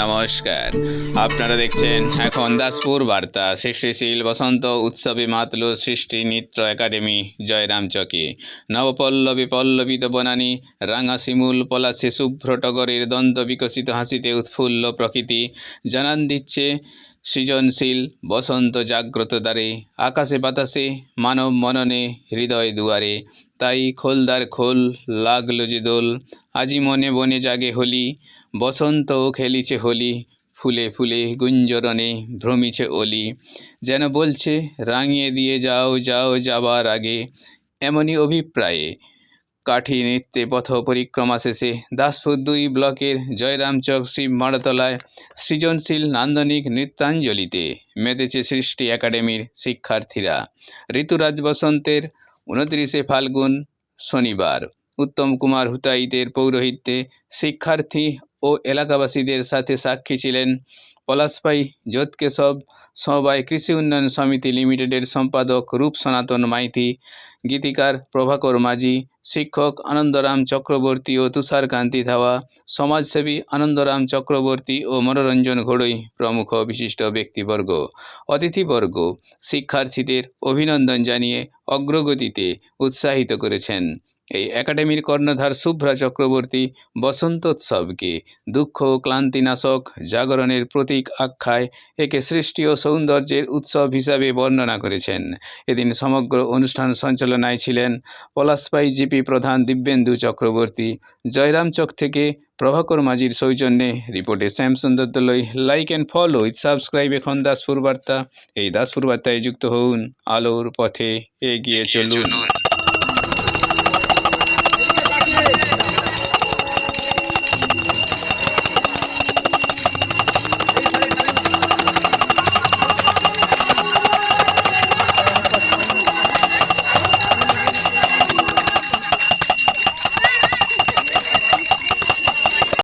নমস্কার, আপনারা দেখছেন এখন দাসপুর বার্তা। সৃষ্টিশীল বসন্ত উৎসবে মাতল সৃষ্টি নৃত্য একাডেমি জয়রামচকে। নবপল্লবী পল্লবিত বনানী, রাঙা শিমুল পলাশে শুভ্র টগরের দন্ত বিকশিত হাসিতে উৎফুল্ল প্রকৃতি জানান দিচ্ছে সৃজনশীল বসন্ত জাগ্রত দ্বারে। আকাশে বাতাসে মানব মননে হৃদয় দুয়ারে, তাই খোলদার খোল লাগলো যে দোল। আজি মনে বনে জাগে হোলি, বসন্তও খেলিছে হোলি। ফুলে ফুলে গুঞ্জরণে ভ্রমিছে অলি, যেন বলছে রাঙিয়ে দিয়ে যাও যাও যাবার আগে। এমনই অভিপ্রায়ে কাঠি নৃত্যে পথ পরিক্রমা শেষে দাসপুর 2 ব্লকের জয়রামচক শিব মাড়তলায় সৃজনশীল নান্দনিক নৃত্যাঞ্জলিতে মেতেছে সৃষ্টি একাডেমির শিক্ষার্থীরা। ঋতুরাজ বসন্তের 29শে ফাল্গুন শনিবার উত্তম কুমার হুতাইতের পৌরোহিত্যে শিক্ষার্থী ও এলাকাবাসীদের সাথে সাক্ষী ছিলেন পলাশপাই জ্যোৎকেশব সমবায় কৃষি উন্নয়ন সমিতি লিমিটেডের সম্পাদক রূপ সনাতন মাইতি, গীতিকার প্রভাকর মাঝি, শিক্ষক আনন্দরাম চক্রবর্তী ও তুষারকান্তি ধাওয়া, সমাজসেবী আনন্দরাম চক্রবর্তী ও মনোরঞ্জন ঘোড়ই প্রমুখ বিশিষ্ট ব্যক্তিবর্গ। অতিথিবর্গ শিক্ষার্থীদের অভিনন্দন জানিয়ে অগ্রগতিতে উৎসাহিত করেছেন। এই একাডেমির কর্ণধার শুভ্রা চক্রবর্তী বসন্তোৎসবকে দুঃখ ও ক্লান্তিনাশক জাগরণের প্রতীক আখ্যায় একে সৃষ্টি ও সৌন্দর্যের উৎসব হিসাবে বর্ণনা করেছেন। এদিন সমগ্র অনুষ্ঠান সঞ্চালনায় ছিলেন পলাশপাই জিপি প্রধান দিব্যেন্দু চক্রবর্তী। জয়রামচক থেকে প্রভাকর মাঝির সৌজন্যে রিপোর্টে শ্যামসুন্দর দলই। Like and follow with subscribe এখন দাসপুর বার্তা। এই দাসপুর বার্তায় যুক্ত হন, আলোর পথে এগিয়ে চলুন।